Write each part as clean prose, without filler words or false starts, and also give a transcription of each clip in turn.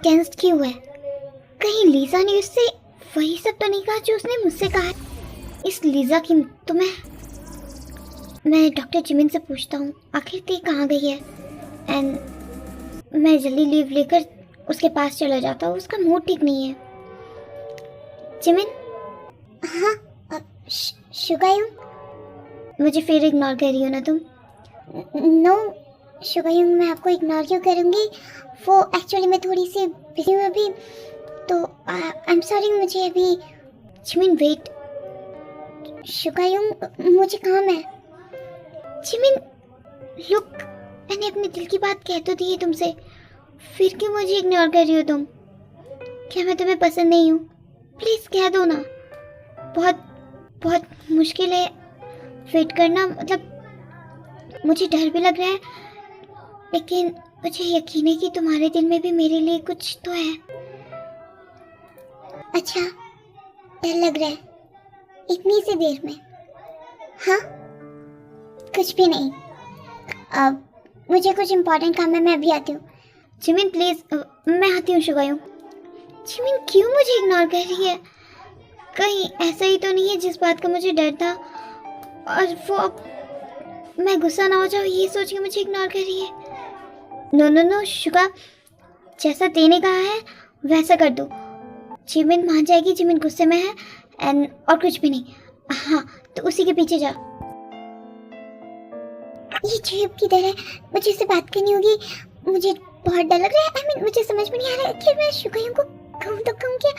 Tensed क्यों है? कहीं लीजा ने उससे वही सब तो नहीं कहा जो उसने मुझसे कहा है? इस लीजा की तो मैं डॉक्टर जिमिन से पूछता हूँ आखिर ती कहाँ गई है, एंड मैं जल्दी लीव लेकर उसके पास चला जाता हूँ। उसका मूड ठीक नहीं है। जिमिन। हाँ शुगायुंग, मुझे फिर इग्नोर कर रही हो ना तुम? नो शुगायुंग, मैं आपको इग्नोर क्यों करूँगी? वो एक्चुअली मैं थोड़ी सी बिजी हूँ अभी, तो आई एम सॉरी, मुझे अभी। जिमिन वेट, शुगायुंग मुझे काम है। जिमिन लुक, मैंने अपने दिल की बात कह तो दी है तुमसे, फिर क्यों मुझे इग्नोर कर रही हो तुम? क्या मैं तुम्हें पसंद नहीं हूँ? प्लीज कह दो ना। बहुत बहुत मुश्किल है वेट करना, मतलब मुझे डर भी लग रहा है, लेकिन मुझे यकीन है कि तुम्हारे दिल में भी मेरे लिए कुछ तो है। अच्छा, डर लग रहा है इतनी सी देर में? हाँ, कुछ भी नहीं। अब मुझे कुछ इम्पोर्टेंट काम है, मैं अभी आती हूँ। जिमिन प्लीज, मैं आती हूँ शुगायुंग। जिमिन क्यों मुझे इग्नोर कर रही है? कहीं ऐसा ही तो नहीं है जिस बात का मुझे डर था, और वो अब मैं गुस्सा ना हो जाऊँ ये सोच के मुझे इग्नोर कर रही है। नो नो नो शुगा, जैसा तेने कहा है वैसा कर दो। जिमिन मान जाएगी, जिमिन गुस्से में है, एंड और कुछ भी नहीं। हाँ, तो उसी के पीछे जा। ये चुप किधर है? मुझे इससे बात करनी होगी। मुझे बहुत डर लग रहा है। I mean, मुझे समझ में नहीं आ रहा है कि मैं शुगायुंग को कहूँ तो कहूँ क्या।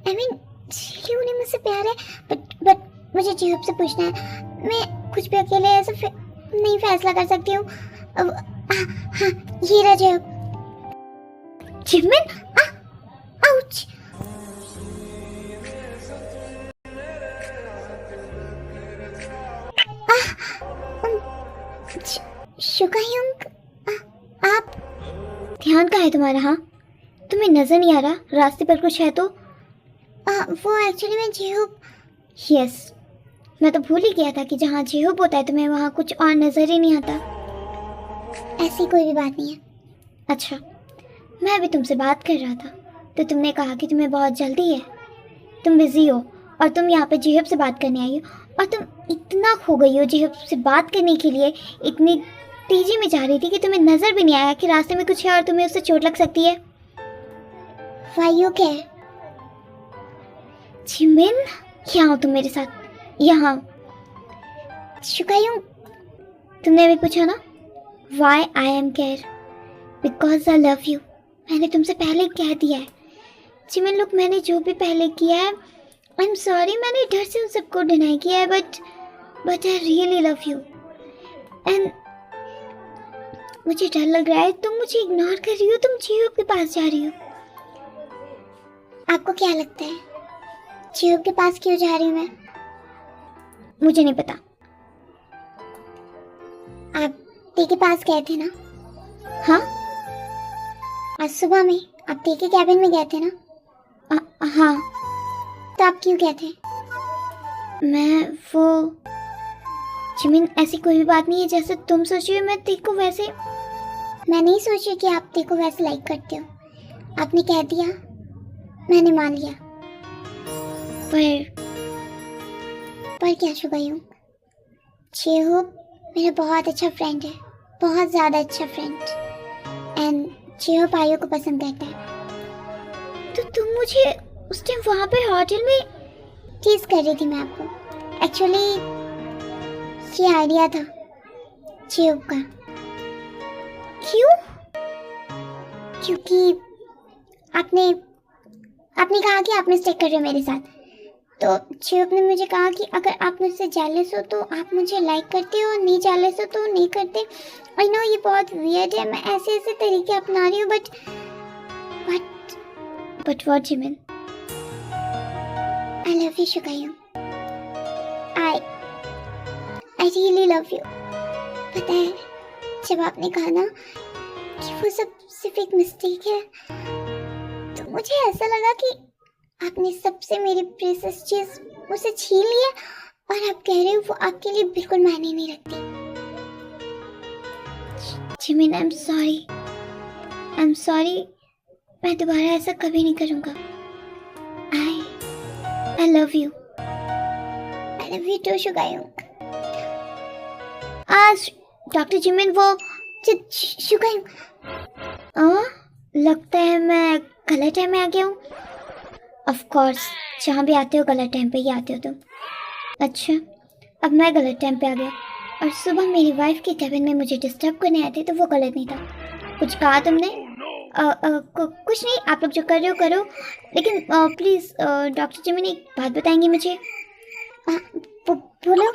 I mean, सीरियसली उन्हें मुझसे प्यार है, बट मुझे चुप से पूछना है। मैं कुछ भी अकेले ऐसे नहीं फैसला कर सकती हूँ। हाँ, ये रहा जब। Jimin, ouch. शुगायुंग, आप ध्यान कहाँ है तुम्हारा? हाँ, तुम्हें नजर नहीं आ रहा रास्ते पर कुछ है तो? वो एक्चुअली मैं जेहूब। यस, मैं तो भूल ही गया था कि जहाँ जेहूब होता है तुम्हें वहाँ कुछ और नजर ही नहीं आता। ऐसी कोई भी बात नहीं है। अच्छा, मैं अभी तुमसे बात कर रहा था तो तुमने कहा कि तुम्हें बहुत जल्दी है, तुम बिजी हो, और तुम यहाँ पे जेहूब से बात करने आई हो, और तुम इतना खो गई हो जेहूब से बात करने के लिए, इतनी तेजी में जा रही थी कि तुम्हें नजर भी नहीं आया कि रास्ते में कुछ है और तुम्हें उससे चोट लग सकती है। वायु क्या है? जिमिन, यहाँ हो तुम मेरे साथ, यहाँ। शुगायुंग, तुमने अभी पूछा ना why I am care, because I love you. मैंने तुमसे पहले कह दिया है। जिमिन लुक, मैंने जो भी पहले किया है आई एम सॉरी, मैंने डर से उन सबको डिनाई किया है, but I really love you, and मुझे डर लग रहा है तुम मुझे इग्नोर कर रही हो, तुम जेहूब के पास जा रही हो। आपको क्या लगता है जेहूब के पास क्यों जा रही हूँ मैं? मुझे नहीं पता। आप टी के पास गए थे ना? हाँ, आज सुबह में आप टी के कैबिन में गए थे ना? हाँ, तो आप क्यों गए थे? मैं वो जिमिन, ऐसी कोई भी बात नहीं है जैसे तुम सोची हो। मैं टी को वैसे, मैं नहीं सोची कि आप टी को वैसे लाइक करते हो। आपने कह दिया, मैंने मान लिया। पर क्या शुगायुंग, जेहूब मेरा बहुत अच्छा फ्रेंड है, बहुत ज़्यादा अच्छा फ्रेंड, एंड जेहूब आयु को पसंद करता है। तो तुम मुझे उस टाइम वहाँ पे होटल में टीज कर रही थी? मैं आपको एक्चुअली ये आइडिया था जेहूब का। क्यों? क्योंकि आपने कहा कि आपने स्टिक कर रहे हो मेरे साथ, तो जेहूब ने मुझे कहा कि अगर आप मुझसे जेलस हो तो आप मुझे लाइक करते हो, नहीं जेलस हो तो नहीं करते। आई नो ये बहुत वियर्ड है, मैं ऐसे ऐसे तरीके अपना रही हूँ, but what Jimin? I love you शुगायुंग, आई रियली लव यू। पता है, जब आपने कहा ना कि वो सब सिर्फ एक मिस्टेक है, तो मुझे ऐसा लगा कि आपने सबसे मेरी प्रेशियस चीज मुझसे छीन ली है, और आप कह रहे हो वो आपके लिए बिल्कुल मायने नहीं रखती। जिमिन, आई एम सॉरी, मैं दोबारा ऐसा कभी नहीं करूँगा। I love you. I love you too शुगायुंग। आज डॉक्टर जिमिन वो शुगायुंग, लगता है मैं गलत टाइम में आ गया हूँ। ऑफ कोर्स जहाँ भी आते हो गलत टाइम पे ही आते हो तुम। अच्छा, अब मैं गलत टाइम पे आ गया और सुबह मेरी वाइफ के कैबिन में मुझे डिस्टर्ब करने आए थे, तो वो गलत नहीं था। कुछ कहा तुमने? कुछ नहीं, आप लोग जो कर रहे हो करो, लेकिन प्लीज़ डॉक्टर जिमिन एक बात बताएंगे मुझे? बोलो।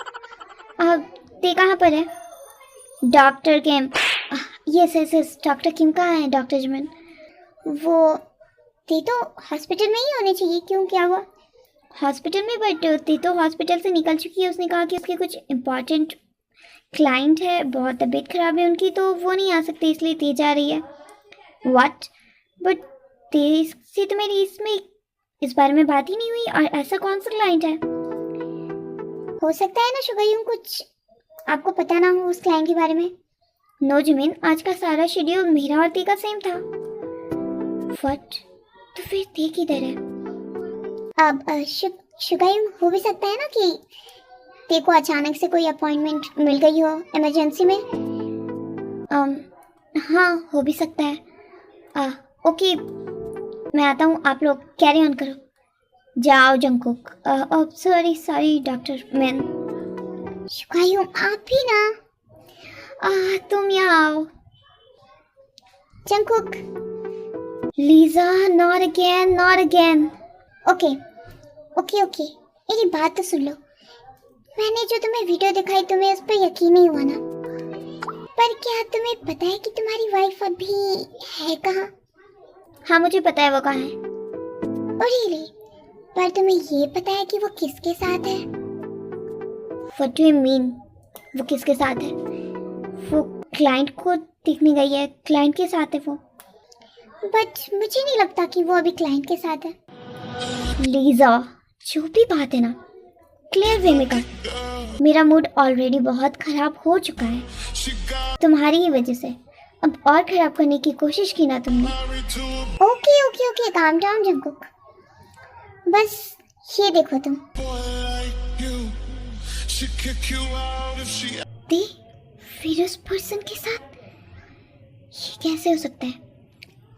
ते कहाँ पर है? डॉक्टर किम। यस डॉक्टर किम कहाँ है डॉक्टर जिमिन? वो ते तो हॉस्पिटल में ही होने चाहिए। क्यों, क्या हुआ? हॉस्पिटल में? बट ते तो हॉस्पिटल से निकल चुकी है। उसने कहा कि उसके कुछ इम्पॉर्टेंट क्लाइंट है, बहुत तबीयत ख़राब है उनकी, तो वो नहीं आ सकती, इसलिए ते जा रही है। व्हाट? बट ते से तो मेरी इस बारे में बात ही नहीं हुई। और ऐसा कौन सा क्लाइंट है? हो सकता है ना शुगायुंग कुछ आपको पता ना हो उस क्लाइंट के बारे में। नो जिमिन, आज का सारा शेड्यूल मेरा और ते का सेम था। व्हाट? तो फिर ते किधर है? अब शुगायुंग हो भी सकता है ना कि ते को अचानक से कोई अपॉइंटमेंट मिल गई हो इमरजेंसी में। हाँ, हो भी सकता है। ओके, मैं आता हूँ, आप लोग कैरी ऑन करो। जाओ जंगकुक। Sorry doctor man. शुगायुंग आप भी ना। तुम यहाँ आओ। Jungkook. Lisa, not again. Okay, मेरी बात तो सुन लो। मैंने जो तुम्हें वीडियो दिखाई, तुम्हें उस पर यकीन नहीं हुआ ना? पर क्या तुम्हें पता है कि तुम्हारी वाइफ अभी है कहाँ? हाँ, मुझे पता है वो कहाँ है। रियली? पर तुम्हें ये पता है कि वो किसके साथ है? What do you mean? वो किसके साथ है? वो क्लाइंट को देखने गई है, क्लाइंट के साथ है वो। बट मुझे नहीं लगता कि वो अभी क्लाइंट के साथ है। लीजा, जो भी बात है ना, क्लियर वे में कर। मेरा मूड ऑलरेडी बहुत खराब हो चुका है तुम्हारी ही वजह से। अब और खराब करने की कोशिश की ना तुमने। Okay, calm down Jungkook. बस ये देखो तुम। फिर उस पर्सन के साथ ये कैसे हो सकता है?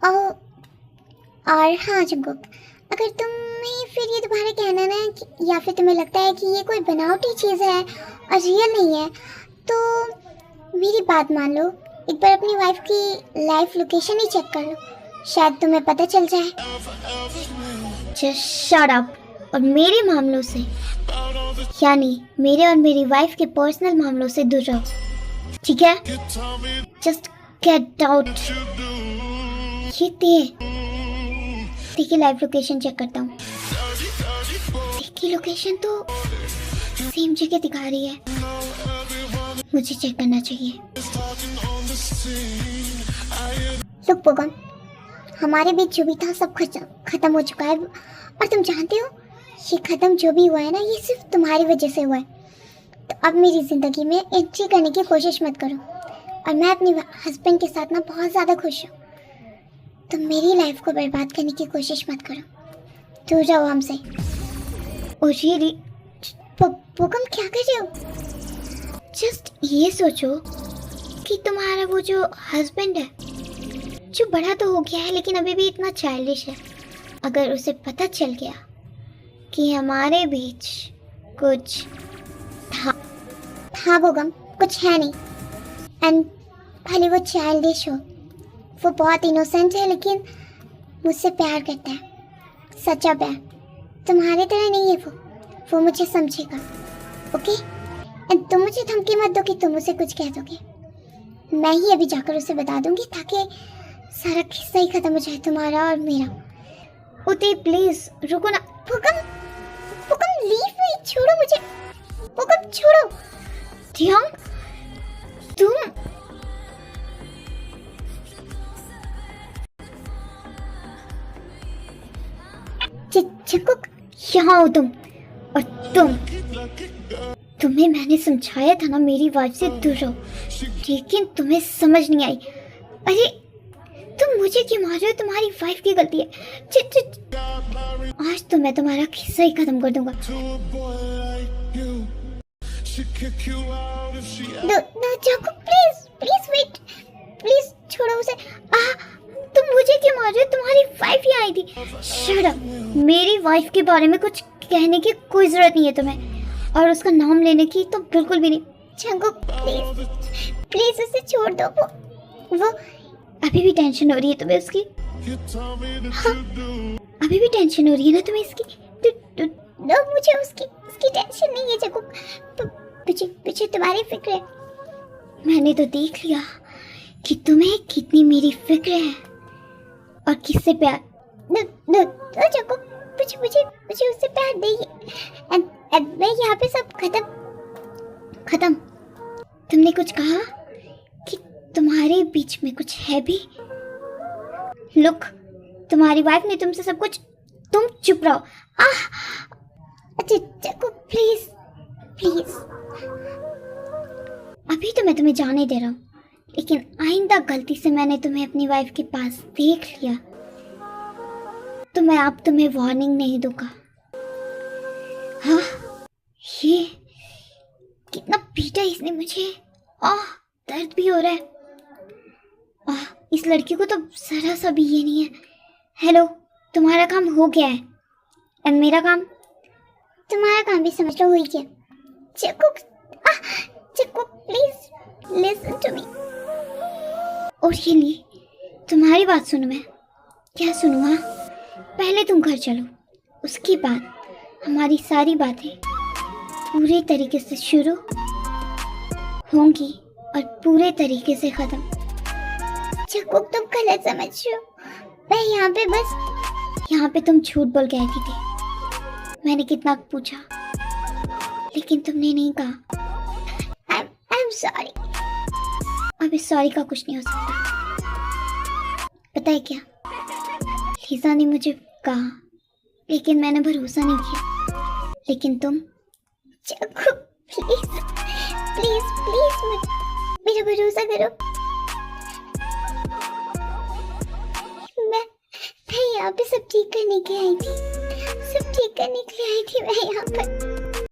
और हाँ जंगकुक, अगर तुम्हें फिर ये तुम्हारा कहना ना कि या फिर तुम्हें लगता है कि ये कोई बनावटी चीज़ है और रियल नहीं है, तो मेरी बात मान लो। एक बार अपनी वाइफ की लाइव लोकेशन ही चेक कर लो, शायद तुम्हें पता चल जाए। जस्ट शट अप और मेरे मामलों से, यानी मेरे और मेरी वाइफ के पर्सनल मामलों से दूर रहो, ठीक है? Just get out. ये देखिए लाइव लोकेशन चेक करता हूँ। देखिए लोकेशन तो सेम जगह दिखा रही है, मुझे चेक करना चाहिए। लुक पोगम, हमारे बीच जो भी था सब खत्म हो चुका है। और तुम जानते हो ये खत्म जो भी हुआ है ना, ये सिर्फ तुम्हारी वजह से हुआ है। तो अब मेरी ज़िंदगी में एंट्री करने की कोशिश मत करो। और मैं अपने हस्बैंड के साथ ना बहुत ज़्यादा खुश हूँ। तुम मेरी लाइफ को बर्बाद करने की कोशिश मत करो, दूर जाओ हमसे। ओजी पोगम क्या कर रहे हो? जस्ट ये सोचो कि तुम्हारा वो जो हस्बैंड है, जो बड़ा तो हो गया है लेकिन अभी भी इतना चाइल्डिश है, अगर उसे पता चल गया कि हमारे बीच कुछ था बोगम, कुछ है नहीं। एंड भले वो चाइल्डिश हो, वो बहुत इनोसेंट है लेकिन मुझसे प्यार करता है, सच्चा प्यार। तुम्हारे तरह नहीं है वो मुझे समझेगा। ओके? एंड तुम मुझे धमकी मत दो कि तुम उसे कुछ कह दोगे। मैं ही अभी जाकर उसे बता दूंगी ताकि सारा किस्सा ही खत्म हो जाए, तुम्हारा और मेरा। उते प्लीज रुको ना। पोगम लीव मी, छोड़ो मुझे। पोगम छोड़ो। ध्यान, तुम जंगकुक, यहाँ हो तुम। और तुम्हें मैंने समझाया था ना मेरी वाइफ से दूर रहो, लेकिन तुम्हें समझ नहीं आई। अरे तुम मुझे क्यों मार रहे हो? तुम्हारी वाइफ की गलती है। आज तो मैं तुम्हारा किस्सा ही खत्म कर दूंगा। जाको प्लीज प्लीज वेट, प्लीज छोड़ो उसे। तुम मुझे क्यों मार रहे हो? तुम्हारी वाइफ ही आई थी। Shut up. मेरी वाइफ के बारे में कुछ कहने की कोई जरूरत नहीं है तुम्हें, और उसका नाम लेने की तो बिल्कुल भी नहीं। जाको प्लीज प्लीज उसे छोड़ दो। वो अभी भी टेंशन हो रही है तुम्हें उसकी? हाँ, अभी भी टेंशन हो रही है ना तुम्हें इसकी? मुझे उसकी टेंशन नहीं है जाको। मुझे तुम्हारी फिक्र है। मैंने तो देख लिया कि तुम्हें कितनी मेरी फिक्र है और किससे प्यार। जाको मुझे उससे प्यार नहीं है। मैं यहाँ पे सब खत्म। तुमने कुछ कहा कि तुम्हारे बीच में कुछ है भी? लुक, तुम्हारी वाइफ ने तुमसे सब कुछ। तुम चुप रहो। अच्छा जाको प्लीज प्लीज। अभी तो मैं तुम्हें जाने दे रहा हूँ, लेकिन आइंदा गलती से मैंने तुम्हें अपनी वाइफ के पास देख लिया तो मैं अब तुम्हें वार्निंग नहीं दूंगा। हाँ, ये कितना पीटा इसने मुझे। दर्द भी हो रहा है। इस लड़की को तो जरा सा भी ये नहीं है। हेलो, तुम्हारा काम हो गया है, और मेरा काम? तुम्हारा काम भी समझ लो हो ही गया। Chikku please listen to me. और ये लिए तुम्हारी बात सुनूं मैं? क्या सुनूं? हाँ, पहले तुम घर चलो, उसके बाद हमारी सारी बातें पूरे तरीके से शुरू होंगी और पूरे तरीके से खत्म। चिक्कू तुम गलत समझ रहे हो। मैं यहाँ पे तुम झूठ बोल के आई थी। मैंने कितना पूछा लेकिन तुमने नहीं कहा। I'm sorry। अब इस सॉरी का कुछ नहीं हो सकता। पता है क्या, लीजा ने मुझे कहा लेकिन मैंने भरोसा नहीं किया। लेकिन तुम जाको प्लीज प्लीज प्लीज मेरा भरोसा करो। मैं यहाँ पे सब ठीक करने के लिए आई थी। मैं यहाँ पर।